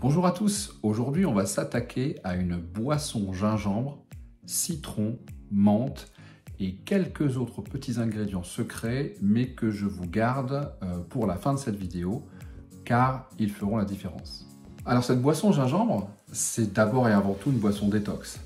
Bonjour à tous, aujourd'hui on va s'attaquer à une boisson gingembre, citron, menthe et quelques autres petits ingrédients secrets mais que je vous garde pour la fin de cette vidéo car ils feront la différence. Alors cette boisson gingembre, c'est d'abord et avant tout une boisson détox.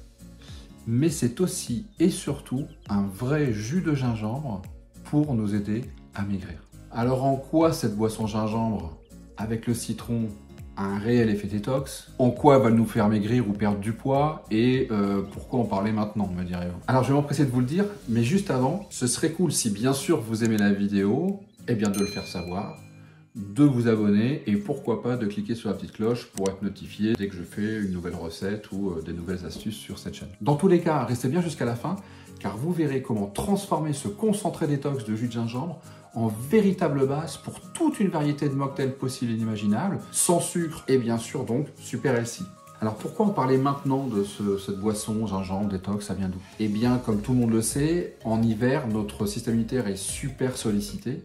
Mais c'est aussi et surtout un vrai jus de gingembre pour nous aider à maigrir. Alors en quoi cette boisson gingembre avec le citron a un réel effet détox? En quoi va nous faire maigrir ou perdre du poids? Et pourquoi en parler maintenant, me direz-vous? Alors je vais m'empresser de vous le dire, mais juste avant, ce serait cool si bien sûr vous aimez la vidéo, eh bien de le faire savoir, de vous abonner et pourquoi pas de cliquer sur la petite cloche pour être notifié dès que je fais une nouvelle recette ou des nouvelles astuces sur cette chaîne. Dans tous les cas, restez bien jusqu'à la fin car vous verrez comment transformer ce concentré détox de jus de gingembre en véritable base pour toute une variété de mocktails possibles et inimaginables, sans sucre et bien sûr donc super healthy. Alors pourquoi en parler maintenant de cette boisson gingembre détox, ça vient d'où? Eh bien comme tout le monde le sait, en hiver notre système immunitaire est super sollicité.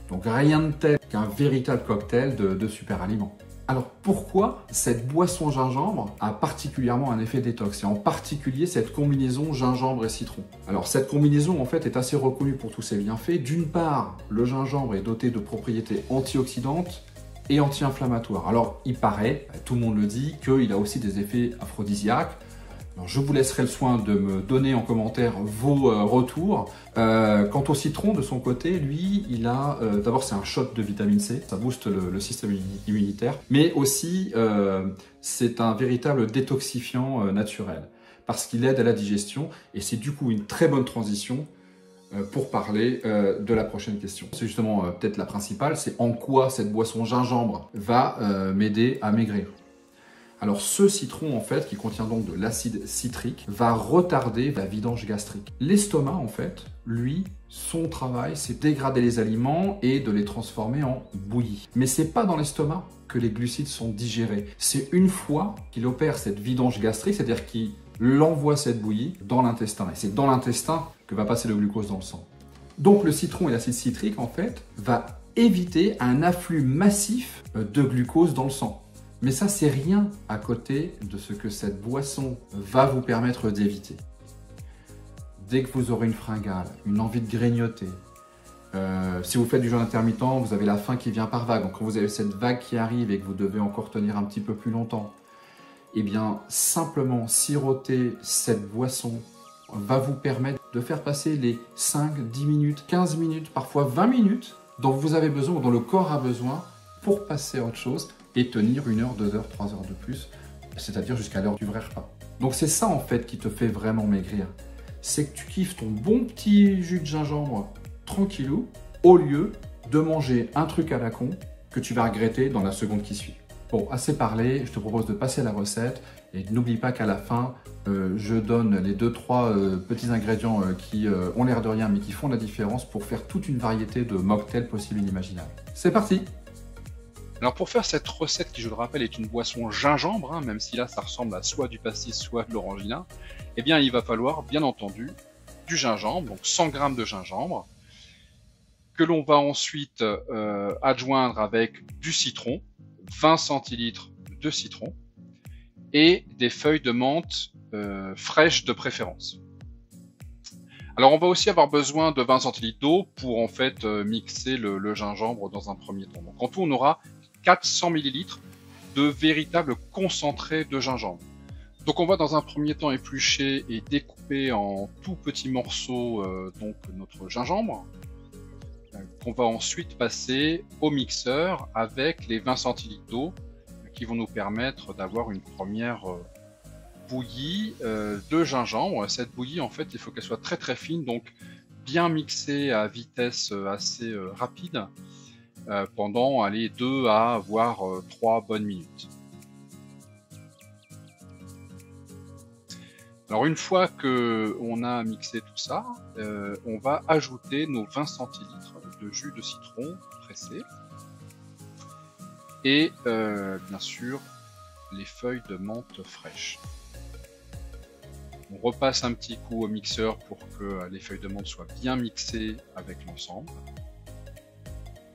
Donc rien de tel qu'un véritable cocktail de super aliments. Alors pourquoi cette boisson gingembre a particulièrement un effet détox et en particulier cette combinaison gingembre et citron? Alors cette combinaison en fait est assez reconnue pour tous ses bienfaits. D'une part, le gingembre est doté de propriétés antioxydantes et anti-inflammatoires. Alors il paraît, tout le monde le dit, qu'il a aussi des effets aphrodisiaques. Alors, je vous laisserai le soin de me donner en commentaire vos retours. Quant au citron, de son côté, lui, il a... D'abord, c'est un shot de vitamine C, ça booste le système immunitaire, mais aussi, c'est un véritable détoxifiant naturel, parce qu'il aide à la digestion, et c'est du coup une très bonne transition pour parler de la prochaine question. C'est justement peut-être la principale, c'est en quoi cette boisson gingembre va m'aider à maigrir. Alors ce citron en fait, qui contient donc de l'acide citrique, va retarder la vidange gastrique. L'estomac en fait, lui, son travail c'est dégrader les aliments et de les transformer en bouillie. Mais c'est pas dans l'estomac que les glucides sont digérés. C'est une fois qu'il opère cette vidange gastrique, c'est-à-dire qu'il envoie cette bouillie dans l'intestin. Et c'est dans l'intestin que va passer le glucose dans le sang. Donc le citron et l'acide citrique en fait va éviter un afflux massif de glucose dans le sang. Mais ça, c'est rien à côté de ce que cette boisson va vous permettre d'éviter. Dès que vous aurez une fringale, une envie de grignoter, si vous faites du jeûne intermittent, vous avez la faim qui vient par vague. Donc quand vous avez cette vague qui arrive et que vous devez encore tenir un petit peu plus longtemps, eh bien simplement siroter cette boisson va vous permettre de faire passer les 5, 10 minutes, 15 minutes, parfois 20 minutes dont vous avez besoin ou dont le corps a besoin pour passer à autre chose et tenir 1 heure, 2 heures, 3 heures de plus, c'est-à-dire jusqu'à l'heure du vrai repas. Donc c'est ça en fait qui te fait vraiment maigrir. C'est que tu kiffes ton bon petit jus de gingembre tranquillou, au lieu de manger un truc à la con que tu vas regretter dans la seconde qui suit. Bon, assez parlé, je te propose de passer à la recette et n'oublie pas qu'à la fin, je donne les 2-3 petits ingrédients qui ont l'air de rien mais qui font la différence pour faire toute une variété de mocktails possibles et inimaginables. C'est parti! Alors pour faire cette recette qui, je le rappelle, est une boisson gingembre, hein, même si là ça ressemble à soit du pastis, soit de l'orangina, eh bien il va falloir bien entendu du gingembre, donc 100 g de gingembre, que l'on va ensuite adjoindre avec du citron, 20 centilitres de citron, et des feuilles de menthe fraîches de préférence. Alors on va aussi avoir besoin de 20 centilitres d'eau pour en fait mixer le gingembre dans un premier temps. Donc en tout on aura 400 ml de véritable concentré de gingembre. Donc on va dans un premier temps éplucher et découper en tout petits morceaux donc notre gingembre, qu'on va ensuite passer au mixeur avec les 20 centilitres d'eau qui vont nous permettre d'avoir une première bouillie de gingembre. Cette bouillie en fait il faut qu'elle soit très très fine, donc bien mixée à vitesse assez rapide pendant 2 à voire 3 bonnes minutes. Alors une fois que on a mixé tout ça, on va ajouter nos 20 centilitres de jus de citron pressé et bien sûr les feuilles de menthe fraîches. On repasse un petit coup au mixeur pour que les feuilles de menthe soient bien mixées avec l'ensemble.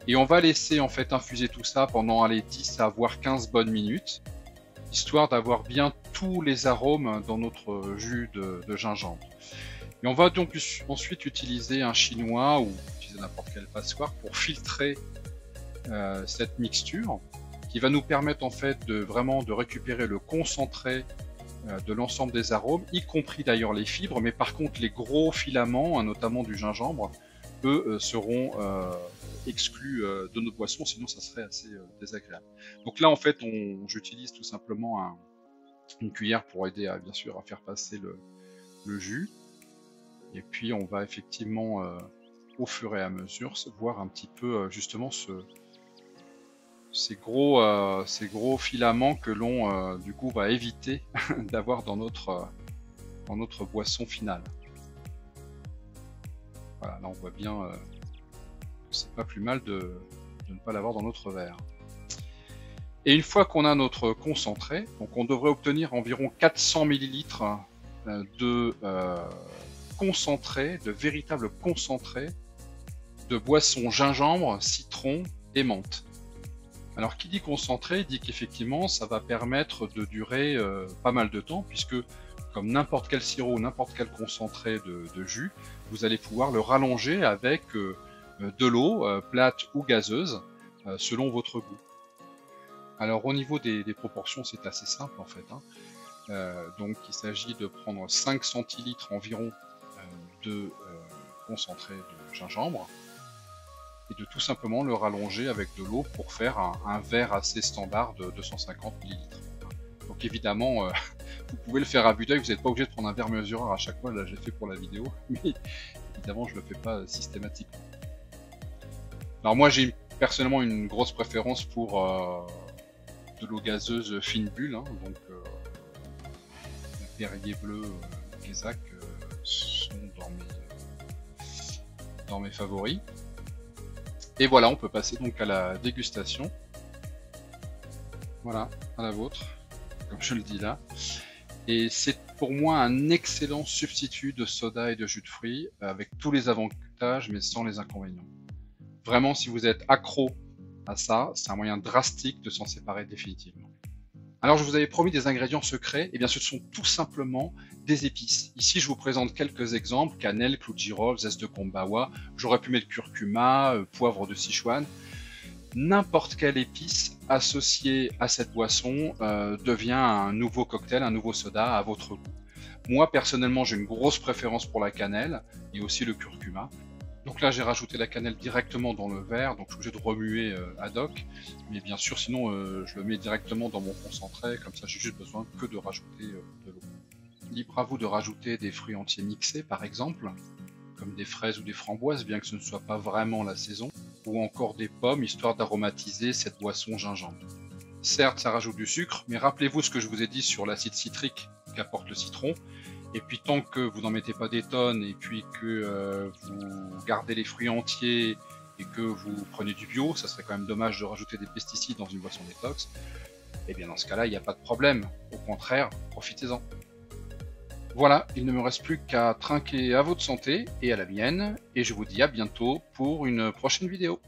Et on va laisser en fait infuser tout ça pendant 10 à voire 15 bonnes minutes. histoire d'avoir bien tous les arômes dans notre jus de gingembre. Et on va donc ensuite utiliser un chinois ou utiliser n'importe quelle passoire pour filtrer cette mixture, qui va nous permettre en fait de vraiment de récupérer le concentré de l'ensemble des arômes, y compris d'ailleurs les fibres, mais par contre les gros filaments, notamment du gingembre, eux seront exclus de notre boisson, sinon ça serait assez désagréable. Donc là en fait j'utilise tout simplement une cuillère pour aider bien sûr à faire passer le jus, et puis on va effectivement au fur et à mesure voir un petit peu justement ces gros filaments que l'on du coup va éviter d'avoir dans notre boisson finale. Voilà, là on voit bien que c'est pas plus mal de ne pas l'avoir dans notre verre. Et une fois qu'on a notre concentré, donc on devrait obtenir environ 400 ml de concentré, de véritable concentré de boisson gingembre, citron et menthe. Alors qui dit concentré dit qu'effectivement ça va permettre de durer pas mal de temps, puisque comme n'importe quel sirop ou n'importe quel concentré de jus, vous allez pouvoir le rallonger avec de l'eau plate ou gazeuse selon votre goût. Alors au niveau des proportions, c'est assez simple en fait. Donc il s'agit de prendre 5 centilitres environ de concentré de gingembre et de tout simplement le rallonger avec de l'eau pour faire un verre assez standard de 250 ml. Donc évidemment, vous pouvez le faire à vue d'œil, vous n'êtes pas obligé de prendre un verre mesureur à chaque fois, là j'ai fait pour la vidéo, mais évidemment je ne le fais pas systématiquement. Alors moi j'ai personnellement une grosse préférence pour de l'eau gazeuse fine bulle, donc Perrier bleu, Guézac sont dans mes favoris. Et voilà, on peut passer donc à la dégustation. Voilà, à la vôtre, comme je le dis là. Et c'est pour moi un excellent substitut de soda et de jus de fruits, avec tous les avantages mais sans les inconvénients. Vraiment, si vous êtes accro à ça, c'est un moyen drastique de s'en séparer définitivement. Alors je vous avais promis des ingrédients secrets, et bien ce sont tout simplement des épices. Ici je vous présente quelques exemples: cannelle, clou de girofle, zeste de kombawa, j'aurais pu mettre curcuma, poivre de Sichuan. N'importe quelle épice associée à cette boisson devient un nouveau cocktail, un nouveau soda à votre goût. Moi personnellement j'ai une grosse préférence pour la cannelle et aussi le curcuma. Donc là j'ai rajouté la cannelle directement dans le verre, donc je suis obligé de remuer ad hoc, mais bien sûr sinon je le mets directement dans mon concentré, comme ça j'ai juste besoin que de rajouter de l'eau. Libre à vous de rajouter des fruits entiers mixés par exemple, comme des fraises ou des framboises, bien que ce ne soit pas vraiment la saison, ou encore des pommes, histoire d'aromatiser cette boisson gingembre. Certes ça rajoute du sucre, mais rappelez-vous ce que je vous ai dit sur l'acide citrique qu'apporte le citron. Et puis tant que vous n'en mettez pas des tonnes et puis que vous gardez les fruits entiers et que vous prenez du bio, ça serait quand même dommage de rajouter des pesticides dans une boisson détox. Et bien dans ce cas-là, il n'y a pas de problème. Au contraire, profitez-en. Voilà, il ne me reste plus qu'à trinquer à votre santé et à la mienne. Et je vous dis à bientôt pour une prochaine vidéo.